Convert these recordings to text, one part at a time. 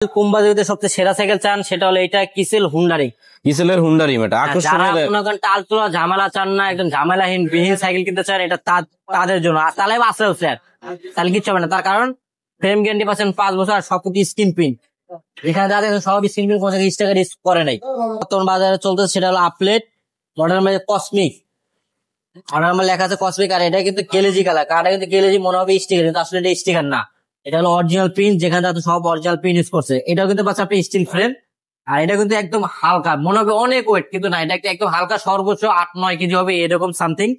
কুম্বাজুতে সবচেয়ে সেরা সাইকেল চান সেটা হলো এটা কিসেল হুন্ডারি। কিসেলের হুন্ডারি এটা আকর্ষণীয়। টালতোলা ঝামেলা চান না, একদম ঝামেলাহীন বিহীন সাইকেল কিনতে চান, এটা তাদের জন্য। আর তাহলে আসলে স্যার তাহলে কিচ্ছু হবে না, তার কারণ ফ্রেম গ্যারান্টি পাচ্ছেন 5 বছর আর সবকিছু স্ক্রিন প্রিন্ট। এখানে যাদের সব স্ক্রিন প্রিন্ট কোনো জায়গায় স্টিকার করে নাই। বর্তমান বাজারে চলতেছে সেটা হলো আপলেট মডেল মানে কসমিক, আর আমার লেখা আছে কসমিক। আর এটা কিন্তু কেলেজি কালার, কারটা কিন্তু কেলেজি মনে হবে স্টিকার, কিন্তু আসলে এটা স্টিকার না, এটা হলো অরিজিনাল প্রিন্ট, যেখানে সব অরিজিনাল প্রিন্ট ইউজ করছে। এটাও কিন্তু পাচ্ছে আপনি স্টিল ফ্রেম, আর এটা কিন্তু একদম হালকা, মনে হবে অনেক ওয়েট, কিন্তু না, এটা একদম হালকা, সর্বোচ্চ 8-9 কেজি হবে এরকম সামথিং।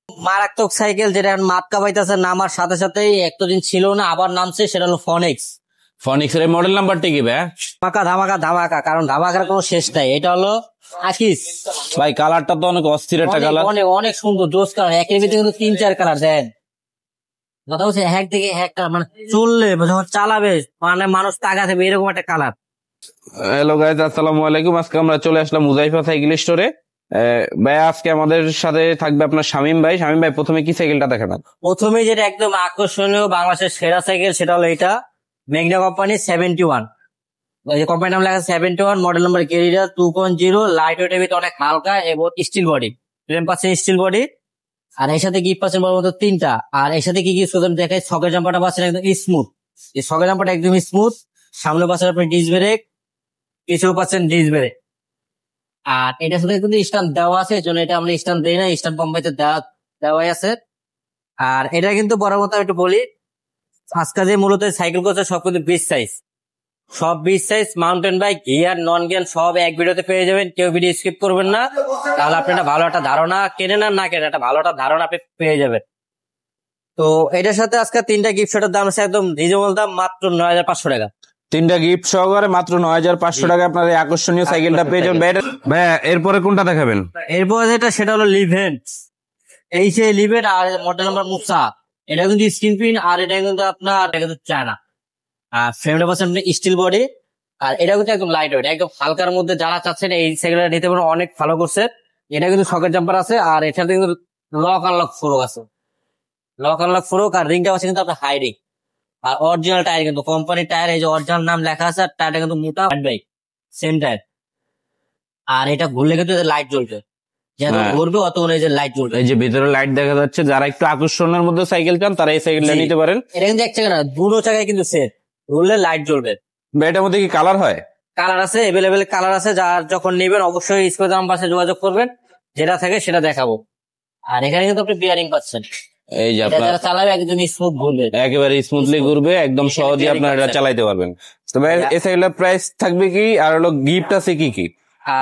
মারাত্মক সাইকেল, যেটা মাত কাবাইতেছে, নামার সাথে সাথেই এতদিন ছিল না আবার নামছে, সেটা হলো ফনিক্স। ফনিক্স এর মডেল নাম্বারটা কি ভাই? ধামাকা ধামাকা ধামাকা, কারণ ধামাকার কোনো শেষ নাই। এটা হলো আকিস ভাই, কালারটা তো অনেক অস্থির একটা কালার, অনেক অনেক সুন্দর জোস কালার। একের ভিতরে কিন্তু 3-4 কালার দেন, কথা বলছে এক থেকে এক কালার, মানে চললে যখন চালাবে মানে মানুষ তাগা থাকবে এরকম একটা কালার। হ্যালো গাইজ, আসসালামু আলাইকুম। আজকে আমরা চলে আসলাম মুজাইফা সাইকেল স্টোরে। ভাই আজকে আমাদের সাথে থাকবে আপনার শামীম ভাই। শামীম ভাই, প্রথমে কি সাইকেলটা দেখাবেন? প্রথমে যেটা একদম আকর্ষণীয় বাংলাদেশের সেরা সাইকেল সেটা হলো এটা মেঘনা কোম্পানি 71। এই কোম্পানির নাম লেখা 71, মডেল নাম্বার গেরিরা 2.0। লাইট ওয়েটের ভিতরে অনেক হালকা এবং স্টিল বডি, ফ্রেম পাচ্ছেন স্টিল বডি। আর এর সাথে গিফট পাচ্ছেন বড় মতো 3টা। আর এর সাথে কি কি দেখায়, সকেট জাম্পারটা পাচ্ছেন একদম স্মুথ, এই সকেট জাম্পারটা একদম স্মুথ। সামনে পাচ্ছেন আপনি ডিস্ক ব্রেক, পিছনেও পাচ্ছেন ডিস্ক ব্রেক। আর এটার সাথে কিন্তু স্ট্যান্ড দেওয়া আছে, এই জন্য এটা আমরা স্ট্যান্ড দিই না, স্ট্যান্ড কোম্পানিতে দেওয়াই আছে। আর এটা কিন্তু বড় মতো একটু বলি, আজকে যে মূলত সাইকেল করছে সব কিন্তু বিচ সাইজ, সব beach size mountain bike, gear non gear সব এক ভিডিওতে পেয়ে যাবেন। কেউ ভিডিও স্কিপ করবেন না, তাহলে আপনি একটা ভালো একটা ধারণা কেনেন আর না কেনেন, একটা ভালো একটা ধারণা আপনি পেয়ে যাবেন। তো এটার সাথে আজকে 3টা গিফট সেটের দাম আছে একদম রিজনেবল দাম, মাত্র 9,500 টাকা। 3টা গিফট সহকারে মাত্র 9,500 টাকা আপনার এই আকর্ষণীয় সাইকেলটা পেয়ে যাবেন। ভাই এরপরে কোনটা দেখাবেন? এরপর যেটা সেটা হলো লিভেন্ট, এই সেই লিভেন্ট। আর মডেল নাম্বার মুসা, এটা কিন্তু স্ক্রিন প্রিন্ট, আর এটা কিন্তু আপনার চায়না। আর ফ্রেমটা পাচ্ছেন স্টিল বডি, আর এটা কিন্তু একদম লাইট ওয়েট, একদম হালকার মধ্যে যারা চাচ্ছেন এই সাইকেলটা নিতে পারেন, অনেক ভালো করছে। এটা কিন্তু সকেট জাম্পার আছে, আর এটাতে কিন্তু লক আনলক ফোরক আছে, লক আনলক ফোরক। আর রিংটা আছে কিন্তু আপনার হাই রিং, আর অরিজিনাল টায়ার, কিন্তু কোম্পানির টায়ার, এই যে অরিজিনাল নাম লেখা আছে। আর টায়ারটা কিন্তু মোটা বাইক সেম টায়ার। আর এটা ঘুরলে কিন্তু লাইট জ্বলবে, যত ঘুরবে অত এই যে লাইট জ্বলবে, এই যে ভিতরে লাইট দেখা যাচ্ছে। যারা একটু আকর্ষণের মধ্যে সাইকেল চান তারা এই সাইকেলটা নিতে পারেন। এটা কিন্তু এক চাকা না, দুটো চাকায় কিন্তু সেট, ঘুরলে লাইট জ্বলবে। এটার মধ্যে কি কালার হয়? কালার আছে, এভেলেবেল কালার আছে। যার যখন নেবেন অবশ্যই স্ক্রিনে দেওয়া নাম্বারে যোগাযোগ করবেন, যেটা থাকে সেটা দেখাবো। আর এখানে কিন্তু আপনি বিয়ারিং পাচ্ছেন, এই যে আপনারা চালাবে একদম স্মুথ ঘুরবে, একেবারে স্মুথলি ঘুরবে, একদম সহজে আপনারা এটা চালাতে পারবেন। তবে এই সাইকেলের প্রাইস থাকবে কি, আর হলো গিফট আছে কি কি?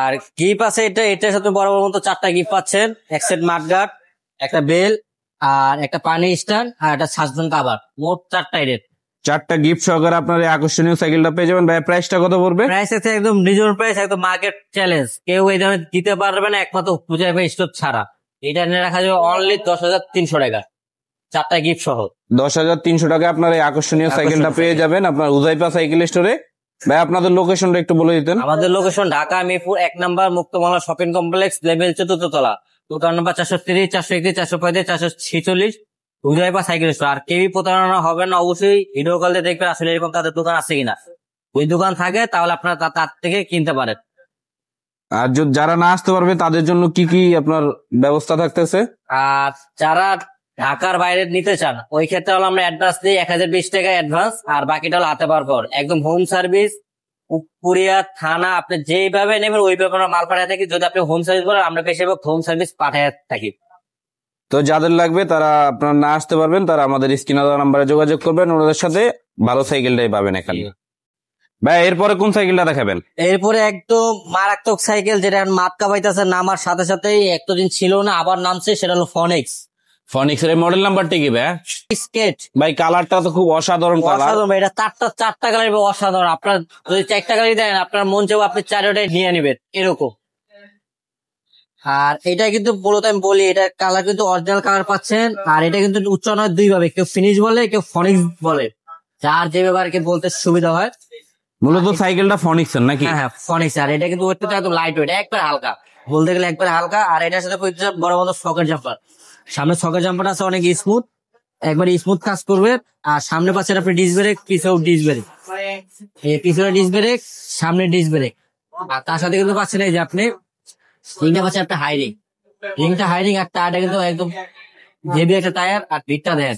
আর গিফট আছে এটার সাথে বড় বড় মতো 4টা গিফট পাচ্ছেন, এক সেট মাঠগার্ড, একটা বেল, আর একটা পানি স্ট্যান্ড, আর একটা সাসপেনশন কভার, মোট 4টা রেট। 4টা গিফট সহকারে আপনার এই আকর্ষণীয় সাইকেলটা পেয়ে যাবেন। ভাই প্রাইসটা কত পড়বে? প্রাইস আছে একদম রিজনেবল প্রাইস, একদম মার্কেট চ্যালেঞ্জ, কেউ এই দামে দিতে পারবে না একমাত্র পূজা স্টোর ছাড়া। এটা নিয়ে রাখা যাবে অনলি 10,300 টাকা, 4টা গিফট সহ 10,300 টাকা আপনার এই আকর্ষণীয় সাইকেলটা পেয়ে যাবেন আপনার উজাইফা সাইকেল স্টোরে। ভাই আপনাদের লোকেশনটা একটু বলে দিতেন। আমাদের লোকেশন ঢাকা মিরপুর 1 নম্বর মুক্তমালা শপিং কমপ্লেক্স, লেভেল 4th তলা, দোকান নম্বর 430, 431, 435, 446, উজাইফা সাইকেল স্টোর। আর কেউই প্রতারণা হবে না, অবশ্যই ভিডিও কল দিয়ে দেখবেন আসলে এরকম তাদের দোকান আছে কিনা। ওই দোকান থাকে তাহলে আপনারা তার থেকে কিনতে পারেন। আর যারা না আসতে পারবে তাদের জন্য কি কি আপনার ব্যবস্থা থাকতেছে? আর যারা ঢাকার বাইরে নিতে চান ওই ক্ষেত্রে হলো আমরা অ্যাডভান্স দিই 1,020 টাকা অ্যাডভান্স, আর বাকিটা হলো হাতে পাওয়ার পর একদম হোম সার্ভিস, কুরিয়ার, থানা, আপনি যেভাবে নেবেন ওইভাবে আমরা মাল পাঠাতে থাকি। যদি আপনি হোম সার্ভিস বলেন আমরা বেশিরভাগ হোম সার্ভিস পাঠাতে থাকি। তো যাদের লাগবে তারা আপনার না আসতে পারবেন, তারা আমাদের স্ক্রিনে দেওয়া নাম্বারে যোগাযোগ করবেন, ওনাদের সাথে ভালো সাইকেলটাই পাবেন এখানে। ভাই এরপরে কোন সাইকেলটা দেখাবেন? এরপরে একদম মারাত্মক সাইকেল, যেটা মাত কাবাইতেছে, নামার সাথে সাথেই এতদিন ছিল না আবার নামছে, সেটা হলো ফনিক্স। ফনিক্স এর মডেল নাম্বারটা কি ভাই? স্কেট। ভাই কালারটা তো খুব অসাধারণ কালার, এটা 4টা কালার অসাধারণ। আপনার যদি 4টা কালার দেন আপনার মন চাইবে আপনি 4টাই নিয়ে নেবেন এরকম। আর এটা কিন্তু মূলত আমি বলি, এটা কালার কিন্তু অরিজিনাল কালার পাচ্ছেন। আর এটা কিন্তু উচ্চারণ হয় 2 ভাবে, কেউ ফিনিশ বলে, কেউ ফনিক্স বলে, যার যেভাবে আর কি বলতে সুবিধা হয়। মূলত সাইকেলটা ফনিক্স এর নাকি? হ্যাঁ ফনিক্স। আর এটা কিন্তু একদম লাইট ওয়েট, একবার হালকা, বলতে গেলে একবার হালকা। আর এটার সাথে বড় বড় সকেট জাম্পার, সামনে সকেট জাম্পার আছে অনেক স্মুথ, একবার স্মুথ কাজ করবে। আর সামনে পাচ্ছেন আপনি ডিস্ক ব্রেক, পিছেও ডিস্ক ব্রেক, এই পিছনে ডিস্ক ব্রেক, সামনে ডিস্ক ব্রেক, আর তার সাথে কিন্তু পাচ্ছেন এই যে আপনি রিংটা পাচ্ছেন একটা হাই রিং, রিংটা হাই রিং, আর টায়ারটা কিন্তু একদম হেভি একটা টায়ার, আর ভিটটা দেন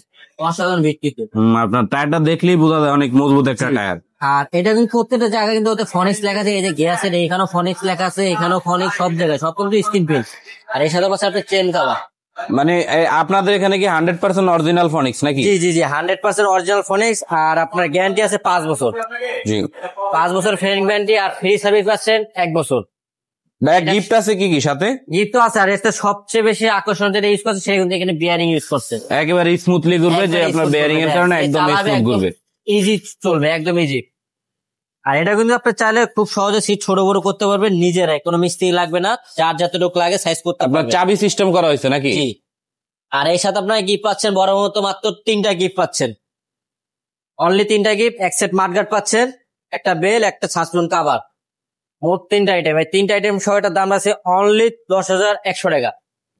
অসাধারণ ভিট কিন্তু। আপনার টায়ারটা দেখলেই বোঝা যায় অনেক মজবুত একটা টায়ার। আর এটা কিন্তু প্রত্যেকটা জায়গায় কিন্তু ওতে ফনিক্স লেখা আছে, এই যে গ্যাসের এখানেও ফনিক্স লেখা আছে, এখানেও ফনিক্স, সব জায়গায় সব কিন্তু স্ক্রিন প্রিন্ট। আর এর সাথে পাচ্ছে আপনার চেন কাভার। মানে আপনাদের এখানে কি 100% অরিজিনাল ফনিক্স নাকি? জি জি জি 100% অরিজিনাল ফনিক্স, আর আপনার গ্যারান্টি আছে 5 বছর। জি 5 বছর ফ্রেন্ড গ্যারান্টি, আর ফ্রি সার্ভিস পাচ্ছেন 1 বছর। ভাই গিফট আছে কি কি সাথে? গিফট তো আছে, আর এতে সবচেয়ে বেশি আকর্ষণ যেটা ইউজ করছে সেটা কিন্তু এখানে বিয়ারিং ইউজ করছে, একেবারে স্মুথলি ঘুরবে, যে আপনার বেয়ারিং এর কারণে একদম স্মুথ ঘুরবে, ইজি চলবে, একদম ইজি। আর এটা কিন্তু আপনি চাইলে খুব সহজে সিট ছোট বড় করতে পারবেন নিজেরাই, কোনো মিস্ত্রি লাগবে না, যার যতটুকু লাগে সাইজ করতে আপনার পারবেন। চাবি সিস্টেম করা হয়েছে নাকি? জি। আর এই সাথে আপনার গিফট পাচ্ছেন বড় মতো মাত্র 3টা গিফট পাচ্ছেন, অনলি 3টা গিফট। এক সেট মাঠগার্ড পাচ্ছেন, একটা বেল, একটা সাসপেনশন কভার, মোট 3টা আইটেম। এই 3টা আইটেম সহ এটার দাম আছে অনলি 10,100 টাকা।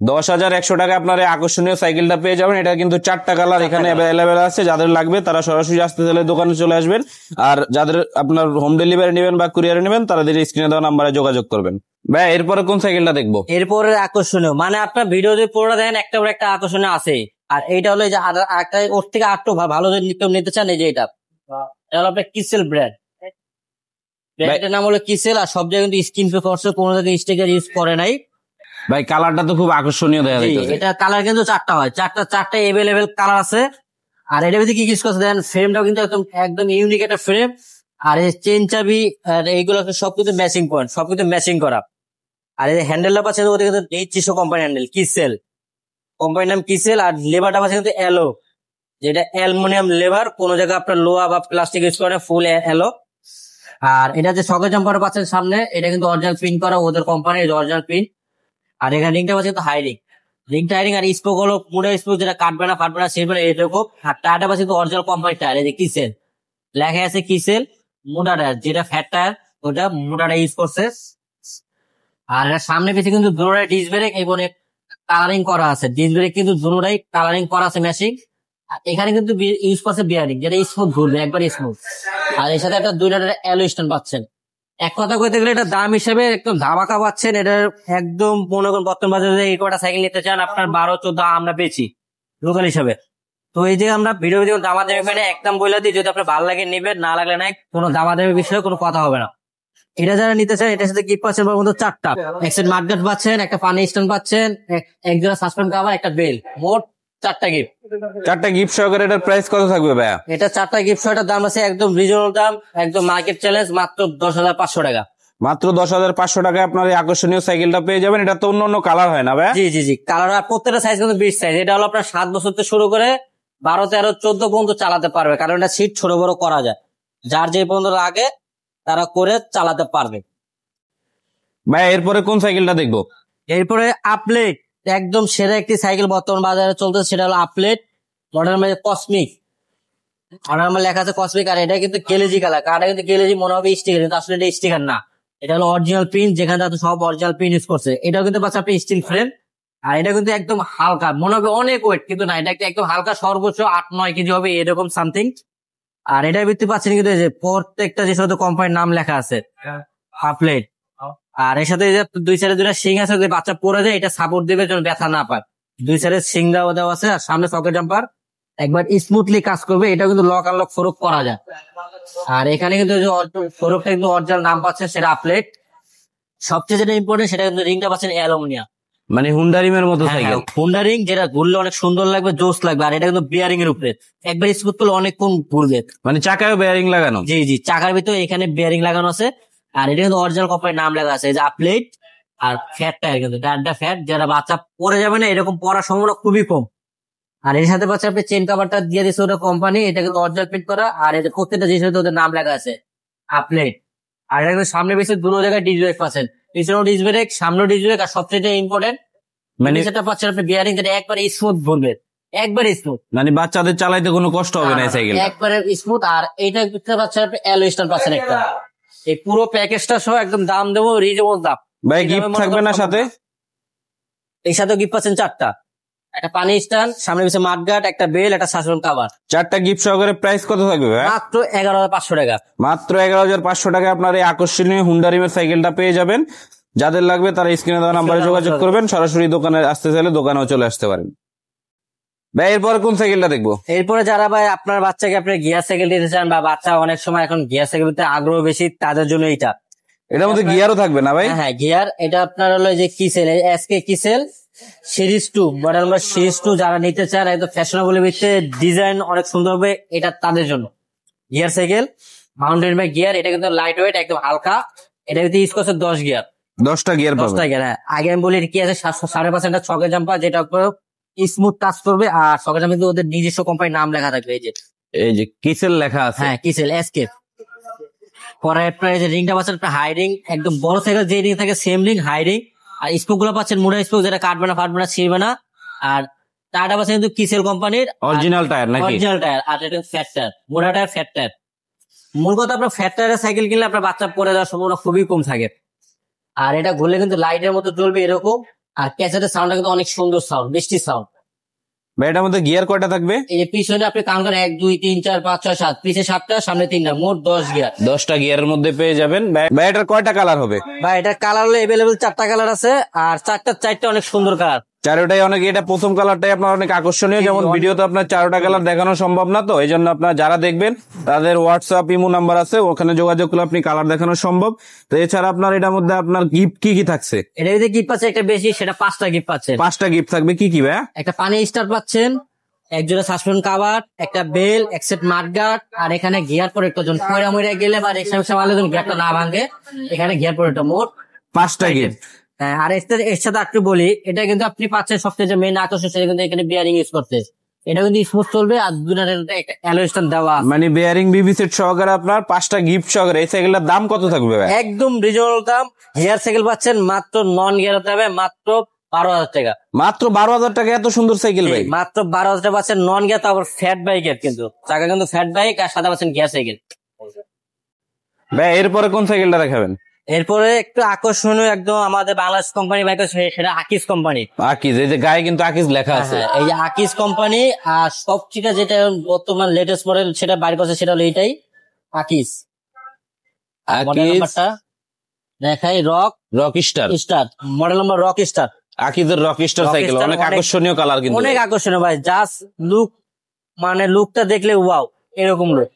10,100 টাকা আপনার এই আকর্ষণীয় সাইকেলটা পেয়ে যাবেন। এটা কিন্তু 4টা কালার এখানে অ্যাভেলেবেল আছে, যাদের লাগবে তারা সরাসরি আসতে চাইলে দোকানে চলে আসবেন, আর যাদের আপনার হোম ডেলিভারি নেবেন বা কুরিয়ারে নেবেন তাদের স্ক্রিনে দেওয়া নাম্বারে যোগাযোগ করবেন। ভাই এরপরে কোন সাইকেলটা দেখবো? এরপরে আকর্ষণীয় মানে আপনার ভিডিও যদি পুরোটা দেখেন একটা পর একটা আকর্ষণীয় আছে। আর এইটা হলো এই যে একটা ওর থেকে আরো ভালো যদি কেউ নিতে চান, এই যে এটা হলো আপনার কিসেল ব্র্যান্ড, ব্র্যান্ডের নাম হলো কিসেল। আর সব জায়গায় কিন্তু স্ক্রিন পে করছে, কোনো জায়গায় স্টিকার ইউজ করে নাই। ভাই কালারটা তো খুব আকর্ষণীয় দেখা যাচ্ছে। এটা কালার কিন্তু 4টা হয়, চারটা এভেলেবেল কালার আছে। আর এটার ভিতরে কি ইউজ করছে দেখেন, ফ্রেমটাও কিন্তু একদম ইউনিক একটা ফ্রেম। আর এই চেন চাবি আর এইগুলো সবকিছু ম্যাচিং পয়েন্ট, সবকিছু ম্যাচিং করা। আর এই হ্যান্ডেলটা পাচ্ছে ওদের কিন্তু এইচ কোম্পানি হ্যান্ডেল, কিসেল কোম্পানির নাম কিসেল। আর লেবারটা পাচ্ছে কিন্তু এলো, যেটা অ্যালুমিনিয়াম লেবার, কোন জায়গায় আপনার লোহা বা প্লাস্টিক ইউজ করে, ফুল এলো। আর এটা যে সকেট জাম্পার পাচ্ছেন সামনে, এটা কিন্তু অরিজিনাল প্রিন্ট করা, ওদের কোম্পানির অরিজিনাল প্রিন্ট। আর এখানে রিংটা পাচ্ছে কিন্তু হাই রিং, রিংটা হাই রিং। আর স্পোক হলো পুরো স্পোক, যেটা কাটবে না ফাটবে না সেরকম এরকম। আর টায়ারটা পাচ্ছে কিন্তু অরিজিনাল কোম্পানির টায়ার, এই যে কিসেল লেখা আছে, কিসেল মোটা টায়ার, যেটা ফ্যাট টায়ার ওটা মোটা টায়ার ইউজ করছে। আর এর সামনে পেছে কিন্তু দুটোটাই ডিস্ক ব্রেক এবং কালারিং করা আছে, ডিস্ক ব্রেক কিন্তু দুটোটাই কালারিং করা আছে ম্যাচিং। আর এখানে কিন্তু ইউজ করছে বিয়ারিং, যেটা স্মুথ ঘুরবে, একবার স্মুথ। আর এর সাথে একটা 2টা অ্যালো স্ট্যান্ড পাচ্ছেন। এক কথা কইতে গেলে এটা দাম হিসেবে একদম ধামাকা পাচ্ছেন। এটার একদম মনে করেন বর্তমান বাজারে এই কটা সাইকেল নিতে চান আপনার 12-14 আমরা পেয়েছি লোকাল হিসাবে। তো এই যে আমরা ভিডিও দামাদামি মানে একদম বলে দিই, যদি আপনার ভালো লাগে নেবেন, না লাগলে নাই, কোনো দামাদামি বিষয়ে কোনো কথা হবে না। এটা যারা নিতে চান এটার সাথে গিফট পাচ্ছেন বড় মতো 4টা, এক সেট মাঠগার্ড পাচ্ছেন, একটা পানি স্ট্যান্ড পাচ্ছেন, এক জোড়া সাসপেন্ড কভার, একটা বেল, মোট 4টা গিফট। 4টা গিফট সহকারে এটার প্রাইস কত থাকবে ভাইয়া? এটা 4টা গিফট সহ এটার দাম আছে একদম রিজনেবল দাম, একদম মার্কেট চ্যালেঞ্জ, মাত্র 10,500 টাকা। মাত্র 10,500 টাকায় আপনার এই আকর্ষণীয় সাইকেলটা পেয়ে যাবেন। এটা তো অন্য অন্য কালার হয় না ভাইয়া? জি জি জি কালার, আর প্রত্যেকটা সাইজ কিন্তু 20 সাইজ। এটা হলো আপনার 7 বছর থেকে শুরু করে 12, 13, 14 পর্যন্ত চালাতে পারবে, কারণ এটা সিট ছোট বড় করা যায়, যার যে পর্যন্ত লাগে তারা করে চালাতে পারবে। ভাইয়া এরপরে কোন সাইকেলটা দেখবো? এরপরে আপলেট, একদম সেরা একটি সাইকেল বর্তমান বাজারে চলতেছে, সেটা হলো আপলেট, মডেল নাম্বার কসমিক। আর আমার লেখা আছে কসমিক। আর এটা কিন্তু কেলেজি কালার, কারটা কিন্তু কেলেজি মনে হবে স্টিকার, কিন্তু আসলে এটা স্টিকার না, এটা হলো অরিজিনাল প্রিন্ট, যেখানে তাদের সব অরিজিনাল প্রিন্ট ইউজ করছে। এটাও কিন্তু পাচ্ছে আপনি স্টিল ফ্রেম। আর এটা কিন্তু একদম হালকা, মনে হবে অনেক ওয়েট, কিন্তু না, এটা একদম হালকা, সর্বোচ্চ 8-9 কেজি হবে এরকম সামথিং। আর এটার ভিত্তি পাচ্ছেন কিন্তু এই যে প্রত্যেকটা যে সাথে কোম্পানির নাম লেখা আছে, আপলেট। আর এর সাথে যে 2 সাইডে 2টা শিং আছে, যে বাচ্চা পড়ে যায় এটা সাপোর্ট দেবে যেন ব্যথা না পায়। 2 সাইডে শিং দেওয়া আছে, আর সামনে সকেট জাম্পার, একবার স্মুথলি কাজ করবে। এটা কিন্তু লক আনলক ফোরক করা যায়। আর এখানে কিন্তু ফোরকটা কিন্তু অরিজিনাল নাম পাচ্ছে, সেটা আপলেট। সবচেয়ে যেটা ইম্পর্টেন্ট সেটা কিন্তু রিংটা পাচ্ছেন অ্যালুমিনিয়াম, মানে হুন্ডা রিমের মতো সাইকেল। হুন্ডা রিং, যেটা ঘুরলে অনেক সুন্দর লাগবে, জোস লাগবে। আর এটা কিন্তু বিয়ারিং এর উপরে, একবার স্মুথ করলে অনেকক্ষণ ঘুরবে। মানে চাকায় বেয়ারিং লাগানো? জি জি চাকার ভিতরে এখানে বিয়ারিং লাগানো আছে। আর এটা কিন্তু অরিজিনাল কোম্পানির নাম লেখা আছে, এই যে আপলেট। আর ফ্যাট টায়ার, কিন্তু টায়ারটা ফ্যাট, যারা বাচ্চা পরে যাবে না এরকম পড়ার সম্ভাবনা খুবই কম। আর এর সাথে পাচ্ছে আপনি চেন কাভারটা দিয়ে দিচ্ছে ওটা কোম্পানি, এটা কিন্তু অরিজিনাল প্রিন্ট করা। আর এটা প্রত্যেকটা জিনিস ওদের নাম লেখা আছে আপলেট। আর এটা কিন্তু সামনে বেশি দুটো জায়গায় ডিস ব্রেক পাচ্ছেন, পিছনেও ডিস ব্রেক, সামনেও ডিস ব্রেক। আর সবচেয়ে ইম্পর্টেন্ট মানে সেটা পাচ্ছেন আপনি বিয়ারিং, যেটা একবার স্মুথ ঘুরবে, একবার স্মুথ, মানে বাচ্চাদের চালাইতে কোনো কষ্ট হবে না এই সাইকেল, একবারে স্মুথ। আর এইটা পাচ্ছেন আপনি অ্যালো স্ট্যান্ড পাচ্ছেন একটা। এই পুরো প্যাকেজটা সহ একদম দাম দেবো রিজনেবল দাম। ভাই গিফট থাকবে না সাথে? এই সাথে গিফট পাচ্ছেন 4টা, একটা পানি স্ট্যান্ড, সামনে পিছনে মাঠগার্ড, একটা বেল, একটা সাসপেনশন কভার। 4টা গিফট সহকারে প্রাইস কত থাকবে ভাই? মাত্র 11,500 টাকা। মাত্র 11,500 টাকায় আপনার এই আকর্ষণীয় হুন্ডা রিমের সাইকেলটা পেয়ে যাবেন। যাদের লাগবে তারা স্ক্রিনে দেওয়া নাম্বারে যোগাযোগ করবেন, সরাসরি দোকানে আসতে চাইলে দোকানেও চলে আসতে পারেন। ভাই এরপরে কোন সাইকেলটা দেখবো? এরপরে যারা ভাই আপনার বাচ্চাকে আপনি গিয়ার সাইকেল দিতে চান, বা বাচ্চা অনেক সময় এখন গিয়ার সাইকেল দিতে আগ্রহ বেশি, তাদের জন্য এইটা। এটার মধ্যে গিয়ারও থাকবে না ভাই? হ্যাঁ গিয়ার। এটা আপনার হলো যে কিসেল, এসকে কিসেল সিরিজ 2 মডেল নাম্বার সিরিজ 2, যারা নিতে চান একদম ফ্যাশনেবল ভিত্তিতে, ডিজাইন অনেক সুন্দর হবে, এটা তাদের জন্য gear cycle. Mountain bike gear, এটা কিন্তু লাইট ওয়েট, একদম হালকা। এটা কিন্তু ইউজ করছে 10 গিয়ার। 10টা গিয়ার পাবে? 10টা গিয়ার, হ্যাঁ। আগে আমি বলি এটা কি আছে, 5.5 ছকের জাম্পার, যেটা স্মুথ টাচ করবে, আর ছকের জাম্পার কিন্তু ওদের নিজস্ব কোম্পানির নাম লেখা থাকবে, এই যে কিসেল লেখা আছে। হ্যাঁ কিসেল এসকে। পরে আপনার এই যে রিংটা পাচ্ছেন আপনার হাই রিং, একদম বড় সাইকেল যে রিং থাকে সেম রিং, হাই রিং। আর স্পোক গুলো পাচ্ছেন মোটা স্পোক, যেটা কাটবে না, ফাটবে না, ছিঁড়বে না। আর টায়ারটা পাচ্ছেন কিন্তু কিসেল কোম্পানির অরিজিনাল টায়ার নাকি? Original tyre. আর এটা ফ্যাট টায়ার, মোটা টায়ার, ফ্যাট টায়ার। মূল কথা, আপনার ফ্যাট টায়ারের সাইকেল কিনলে আপনার বাচ্চা পড়ে যাওয়ার সম্ভাবনা খুবই কম থাকে। আর এটা ঘুরলে কিন্তু লাইটের মতো জ্বলবে এরকম। আর ক্যাসেটের সাউন্ডটা কিন্তু অনেক সুন্দর সাউন্ড, মিষ্টি সাউন্ড। ভাই এটার মধ্যে গিয়ার কয়টা থাকবে? এই যে পিছনে আপনি কাউন্ট করেন 1 2 3 4 5 6 7, পিছে 7টা, সামনে 3টা, মোট 10 গিয়ার। 10টা গিয়ারের মধ্যে পেয়ে যাবেন। ভাই এটার কয়টা কালার হবে? ভাই এটা কালার হলো এভেলেবেল 4টা কালার আছে, আর 4টা অনেক সুন্দর কালার। চারোটাই অনেক, এটা প্রথম কালারটাই আপনার অনেক আকর্ষণীয়। যেমন ভিডিওতে আপনার 4টা কালার দেখানো সম্ভব না, তো এই জন্য আপনার যারা দেখবেন তাদের হোয়াটসঅ্যাপ ইমো নাম্বার আছে, ওখানে যোগাযোগ করলে আপনি কালার দেখানো সম্ভব। তো এছাড়া আপনার এটার মধ্যে আপনার গিফট কি কি থাকছে? এটা যদি গিফট পাচ্ছে একটা বেশি, সেটা 5টা গিফট পাচ্ছেন। 5টা গিফট থাকবে, কি কি ভাই? একটা পানি স্টার পাচ্ছেন, একজোড়া সাসপেনশন কভার, একটা বেল, একসেট মাঠগার্ড, আর এখানে গিয়ার প্রোটেক্টর। যখন ময়রা ময়রা গেলে বা রেক্সা মারলে যখন গিয়ারটা না ভাঙে, এখানে গিয়ার প্রোটেক্টর। মোট 5টা গিফট। হ্যাঁ, আর এর সাথে একটু বলি, এটা কিন্তু আপনি পাচ্ছেন সবচেয়ে যে মেইন আকর্ষণ, সেটা কিন্তু এখানে বিয়ারিং ইউজ করতে। এটা কিন্তু স্মুথ চলবে, আর দুটার একটা অ্যালয় স্ট্যান্ড দেওয়া আছে। মানে বেয়ারিং বিবি সেট সহকারে আপনার 5টা গিফট সহকারে এই সাইকেলটার দাম কত থাকবে ভাই? একদম রিজনেবল দাম। গিয়ার সাইকেল পাচ্ছেন মাত্র নন গিয়ার দামে, মাত্র 12,000 টাকা। মাত্র 12,000 টাকা এত সুন্দর সাইকেল ভাই? মাত্র 12,000 টাকা পাচ্ছেন নন গিয়ার, তারপর ফ্যাট বাইকের, কিন্তু চাকা কিন্তু ফ্যাট বাইক, আর সাথে পাচ্ছেন গিয়ার সাইকেল। ভাই এরপরে কোন সাইকেলটা দেখাবেন? এরপরে একটু আকর্ষণীয় একদম আমাদের বাংলাদেশ কোম্পানি বাইক আছে, সেটা আকিস কোম্পানি। আকিজ, এই যে গায়ে কিন্তু আকিজ লেখা আছে। এই যে আকিস কোম্পানি। আর সবচেয়ে যেটা বর্তমান লেটেস্ট মডেল সেটা বাইর করছে, সেটা হলো এইটাই আকিস। মডেল আকিজ নাম্বারটা দেখাই, rock star. Model number rock star. আকিজের রক স্টার সাইকেল অনেক আকর্ষণীয় কালার, কিন্তু অনেক আকর্ষণীয় ভাই। জাস্ট লুক, মানে লুকটা দেখলে ওয়াও, এরকম লুক।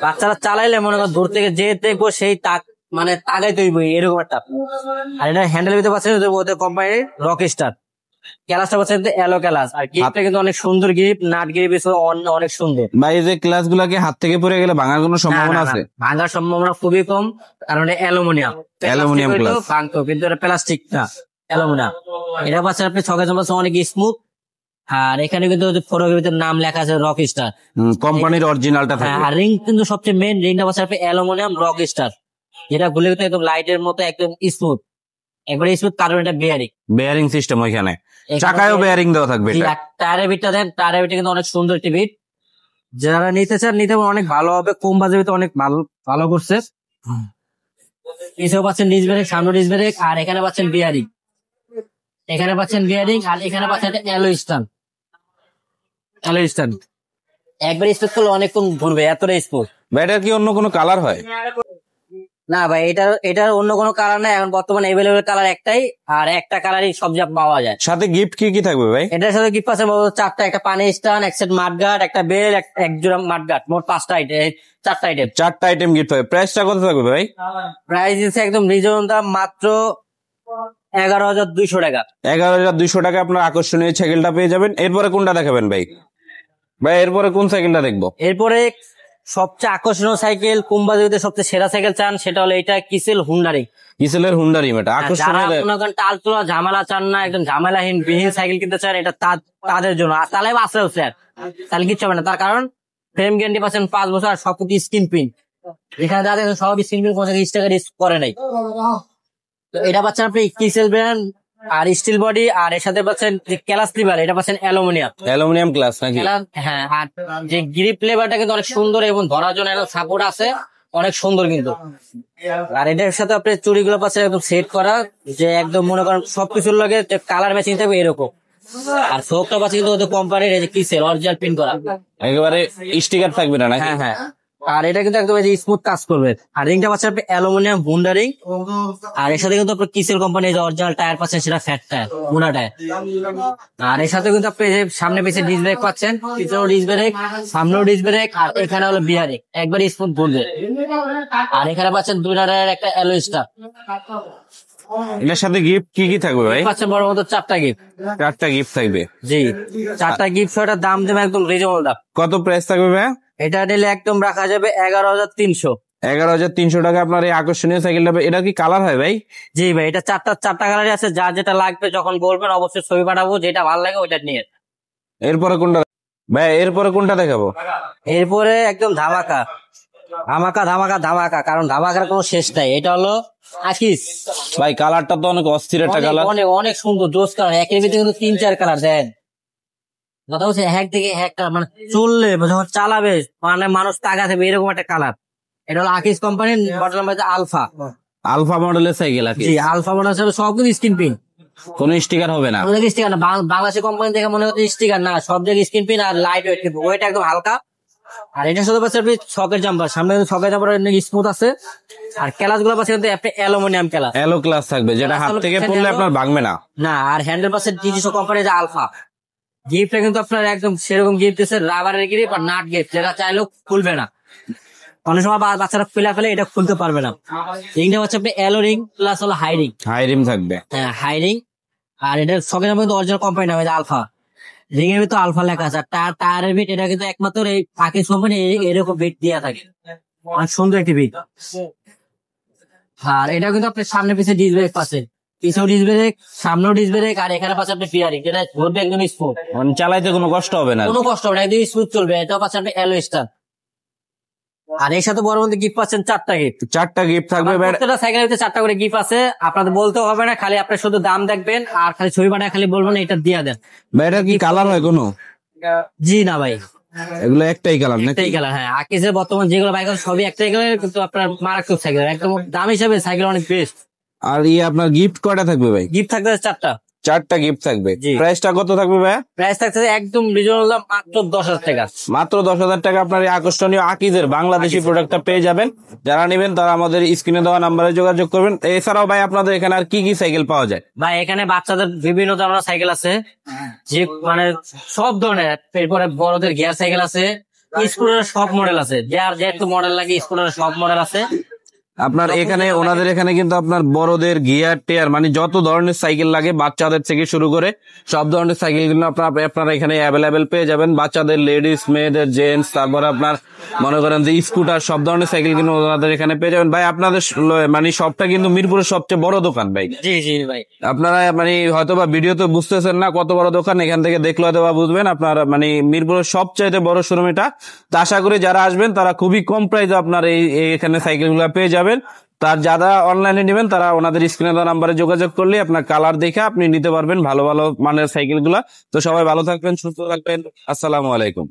বাচ্চারা চালাইলে মনে করেন দূর থেকে যে দেখবো সেই তাক, মানে তাকাই তৈরি এরকম একটা। আর এটা হ্যান্ডেল দিতে পারছেন ওদের কোম্পানির রক স্টার। ক্যালাসটা পাচ্ছেন এলো ক্যালাস, আর গিফটটা কিন্তু অনেক সুন্দর গিফট, নাট গিফট অনেক সুন্দর ভাই। এই যে ক্লাস গুলাকে হাত থেকে পড়ে গেলে ভাঙার কোনো সম্ভাবনা আছে? ভাঙার সম্ভাবনা খুবই কম, কারণ এটা অ্যালুমিনিয়াম গ্লাস, ভাঙতো, কিন্তু এটা প্লাস্টিক না, অ্যালুমিনিয়াম। এটা পাচ্ছেন আপনি ছকের জন্য অনেক স্মুথ। আর এখানে কিন্তু ফটোগ্রাফিতে নাম লেখা আছে রক স্টার, কোম্পানির অরিজিনালটা থাকে। আর রিং কিন্তু সবচেয়ে মেন রিংটা পাচ্ছেন আপনি অ্যালুমিনিয়াম রক স্টার, যেটা গুলে কিন্তু একদম লাইটের মতো একদম স্মুথ, একবারে স্মুথ। কারণ এটা বেয়ারিং সিস্টেম, ওইখানে চাকায়ও বেয়ারিং দেওয়া থাকবে। টায়ারের বিটটা দেন, টায়ারের বিটটা কিন্তু অনেক সুন্দর একটি বিট। যারা নিতে চান নিতে অনেক ভালো হবে, কম বাজেটে অনেক ভালো করছে। পিছেও পাচ্ছেন ডিস ব্রেক, সামনে ডিস ব্রেক, আর এখানে পাচ্ছেন বিয়ারিং, এখানে পাচ্ছেন বিয়ারিং, আর এখানে পাচ্ছেন অ্যালয় স্ট্যান্ড। একবার স্পোর্ট করলে অনেকক্ষণ ঘুরবে, এতটা স্পোর্ট। এটার কি অন্য কোনো কালার হয়? না ভাই, এটার অন্য কোনো কালার নাই, এখন বর্তমানে এভেলেবেল কালার একটাই, আর একটা কালারই সব যা পাওয়া যায়। সাথে গিফট কি কি থাকবে ভাই? এটার সাথে গিফট পাচ্ছেন 4টা, একটা পানি স্ট্যান্ড, এক সেট মাঠগার্ড, একটা বেল, এক জোড়া মাঠগার্ড, মোট 5টা আইটেম, 4টা আইটেম। 4টা আইটেম গিফট হবে। প্রাইসটা কত থাকবে ভাই? প্রাইস দিচ্ছে একদম রিজনেবল দাম, মাত্র 11,200 টাকা। 11,200 টাকা আপনার আকর্ষণীয় সাইকেলটা পেয়ে যাবেন। এরপরে কোনটা দেখাবেন ভাই? এরপরে কোন সাইকেলটা দেখবো? এরপরে সবচেয়ে আকর্ষণীয় সাইকেল, কুম্বা যদি সবচেয়ে সেরা সাইকেল চান, সেটা হলো এটা কিসেল হুন্ডারি। কিসেলের হুন্ডারি, এটা আকর্ষণীয়। টালতোলা ঝামেলা চান না, একদম ঝামেলাহীন বিহীন সাইকেল কিনতে চান, এটা তাদের জন্য। আর তাহলে আছে স্যার, তাহলে কিচ্ছু হবে না। তার কারণ ফ্রেম গ্যারান্টি পাচ্ছেন 5 বছর, আর সবকিছু স্ক্রিন প্রিন্ট। এখানে যাদের সব স্ক্রিন প্রিন্ট কোনো স্টিকার করে নাই। তো এটা পাচ্ছেন আপনি কিসেল ব্র্যান্ড, আর স্টিল বডি, আর এর সাথে পাচ্ছেন যে ক্লাস লিভার, এটা পাচ্ছেন অ্যালুমিনিয়াম ক্লাস নাকি? হ্যাঁ, আর যে গ্রিপ লেভারটা কিন্তু অনেক সুন্দর, এবং ধরার জন্য একটা সাপোর্ট আছে, অনেক সুন্দর কিন্তু। আর এটার সাথে আপনি চুড়িগুলো পাচ্ছেন একদম সেট করা, যে একদম মনে করেন সবকিছুর লগে কালার ম্যাচিং থাকবে এরকম। আর শোকটা পাচ্ছে কিন্তু ওদের কোম্পানির এই যে কিসের অরিজিনাল প্রিন্ট করা। একেবারে স্টিকার থাকবে না নাকি? হ্যাঁ হ্যাঁ। আর এটা কিন্তু একদম স্মুথ কাজ করবে। আর রিংটা পাচ্ছে আপনি অ্যালুমিনিয়াম বুন্ডা রিং। আর এর সাথে কিন্তু আপনার কিসের কোম্পানির যে অরিজিনাল টায়ার পাচ্ছেন সেটা ফ্যাট টায়ার, বুনা টায়ার। আর এর সাথে কিন্তু আপনি যে সামনে পিছে ডিস্ক ব্রেক পাচ্ছেন, পিছনেও ডিস্ক ব্রেক, সামনেও ডিস্ক ব্রেক, আর এখানে হলো বিয়ারিং, একবার স্মুথ ঘুরবে। আর এখানে পাচ্ছেন 2 টায়ারের একটা অ্যালয় স্টার। এটার সাথে গিফট কি কি থাকবে ভাই? পাচ্ছেন বড় মতো 4টা গিফট। 4টা গিফট থাকবে? জি, 4টা গিফট, সেটার দাম দেবে একদম রিজনেবল দাম। কত প্রাইস থাকবে ভাই? এটা নিলে একদম রাখা যাবে 11,300। 11,300 টাকা আপনার এই আকর্ষণীয় সাইকেলটা। এটা কি কালার হয় ভাই? জি ভাই, এটা 4টা কালারই আছে। যার যেটা লাগবে যখন বলবেন অবশ্যই ছবি পাঠাবো, যেটা ভালো লাগে ওইটা নিয়ে। এরপরে কোনটা ভাই? এরপরে কোনটা দেখাবো? এরপরে একদম ধামাকা ধামাকা ধামাকা ধামাকা, কারণ ধামাকার কোনো শেষ নাই। এটা হলো আকিস ভাই, কালারটা তো অনেক অস্থির একটা কালার। অনেক অনেক সুন্দর জোস কালার। একের ভিতরে কিন্তু 3-4 কালার দেন। কথা হচ্ছে এক থেকে এক কালার, মানে চললে যখন চালাবে মানে মানুষ তাকা থাকবে এরকম একটা কালার। এটা হলো আকিস কোম্পানির মডেল নাম্বার আলফা। আলফা মডেলের সাইকেল আর কি? জি, আলফা মডেল হিসেবে সব কিন্তু স্ক্রিন প্রিন্ট, কোনো স্টিকার হবে না? আমাদের স্টিকার না। বাংলাদেশের কোম্পানি থেকে মনে হচ্ছে স্টিকার না, সব জায়গায় স্ক্রিন প্রিন্ট। আর লাইট ওয়েট, ওয়েট একদম হালকা। আর এটা শুধু পাচ্ছে আপনি শকের জাম্পার, সামনে শকের জাম্পার স্মুথ আছে। আর ক্লাস গুলো পাচ্ছে কিন্তু আপনি অ্যালুমিনিয়াম ক্লাস, অ্যালো ক্লাস থাকবে, যেটা হাত থেকে পড়লে আপনার ভাঙবে না। না। আর হ্যান্ডেল পাচ্ছে নিজস্ব কোম্পানি যে আলফা। গিফটটা কিন্তু আপনার একদম সেরকম গিফট দিচ্ছে, রাবারের গ্রিপ আর নাট গিফট, যেটা চাইলেও খুলবে না। অনেক সময় বাচ্চারা ফেলে এটা খুলতে পারবে না। রিংটা হচ্ছে আপনি অ্যালো রিং প্লাস হলো হাই রিং। হাই রিম থাকবে? হ্যাঁ, হাই রিং। আর এটা শকের জাম্পার কিন্তু অরিজিনাল কোম্পানি নাম আলফা। রিং এর ভিতরে আলফা লেখা আছে। আর টায়ারের বিট এটা কিন্তু একমাত্র এই আকিস কোম্পানি এরকম বিট দেওয়া থাকে, অনেক সুন্দর একটি বিট। আর এটা কিন্তু আপনার সামনে পিছিয়ে ডিস্ক ব্রেক পাচ্ছে, পিছনেও ডিস্ক ব্রেক, সামনেও ডিস্ক ব্রেক। আর এখানে পাচ্ছে আপনি বিয়ারিং, যেটা ঘুরবে একদম স্মুথ, মানে চালাইতে কোনো কষ্ট হবে না? কোনো কষ্ট হবে না, একদম স্মুথ চলবে। এটাও পাচ্ছে আপনি অ্যালো স্টার। আর এর সাথে বড় মধ্যে গিফট পাচ্ছেন 4টা গিফট। 4টা গিফট থাকবে। প্রত্যেকটা সাইকেলের ভিতরে 4টা করে গিফট আছে। আপনাদের বলতেও হবে না, খালি আপনি শুধু দাম দেখবেন আর খালি ছবি পাঠায় খালি বলবেন এটা দিয়ে দেন। ভাই, এটা কি কালার হয় কোনো? জি না ভাই, এগুলো একটাই কালার নাকি? একটাই কালার। হ্যাঁ, আকিসের বর্তমান যেগুলো বাইক আছে সবই একটাই কালার, কিন্তু আপনার মারাত্মক সাইকেল, একদম দাম হিসাবে সাইকেল অনেক বেস্ট। আর আপনার গিফট কয়টা থাকবে ভাই? গিফট থাকবে 4টা। 4টা গিফট থাকবে। জি। প্রাইসটা কত থাকবে ভাই? প্রাইস থাকছে একদম রিজনেবল, মাত্র 10,000 টাকা। মাত্র 10,000 টাকা আপনার এই আকর্ষণীয় আকিজের বাংলাদেশি প্রোডাক্টটা পেয়ে যাবেন। যারা নেবেন তারা আমাদের স্ক্রিনে দেওয়া নাম্বারে যোগাযোগ করবেন। এছাড়াও ভাই আপনাদের এখানে আর কি কি সাইকেল পাওয়া যায়? ভাই, এখানে বাচ্চাদের বিভিন্ন ধরনের সাইকেল আছে, যে মানে সব ধরনের। এরপরে বড়দের গিয়ার সাইকেল আছে, স্কুটারের সব মডেল আছে, যার যেহেতু মডেল লাগে স্কুটারের সব মডেল আছে। আপনার এখানে ওনাদের এখানে কিন্তু আপনার বড়দের গিয়ার টেয়ার মানে যত ধরনের সাইকেল লাগে বাচ্চাদের থেকে শুরু করে সব ধরনের সাইকেল কিন্তু আপনারা এখানে অ্যাভেলেবেল পেয়ে যাবেন। বাচ্চাদের, লেডিস, মেয়েদের, জেন্টস, তারপর আপনার মনে করেন যে স্কুটার, সব ধরনের সাইকেল কিন্তু ওনাদের এখানে পেয়ে যাবেন। ভাই, আপনাদের মানে সবটা কিন্তু মিরপুরের সবচেয়ে বড় দোকান ভাই। জি জি ভাই, আপনারা মানে হয়তো বা ভিডিওতে বুঝতেছেন না কত বড় দোকান, এখান থেকে দেখলে হয়তো বা বুঝবেন। আপনারা মানে মিরপুরের সবচাইতে বড় শোরুম এটা। তো আশা করি যারা আসবেন তারা খুবই কম প্রাইসে আপনার এখানে সাইকেল গুলা পেয়ে যাবেন। তার যারা অনলাইনে নেবেন তারা ওনাদের স্ক্রিনে দেওয়া নাম্বারে যোগাযোগ করলে আপনার কালার দেখে আপনি নিতে পারবেন ভালো ভালো মানের সাইকেল গুলা। তো সবাই ভালো থাকবেন, সুস্থ থাকবেন। আসসালামু আলাইকুম।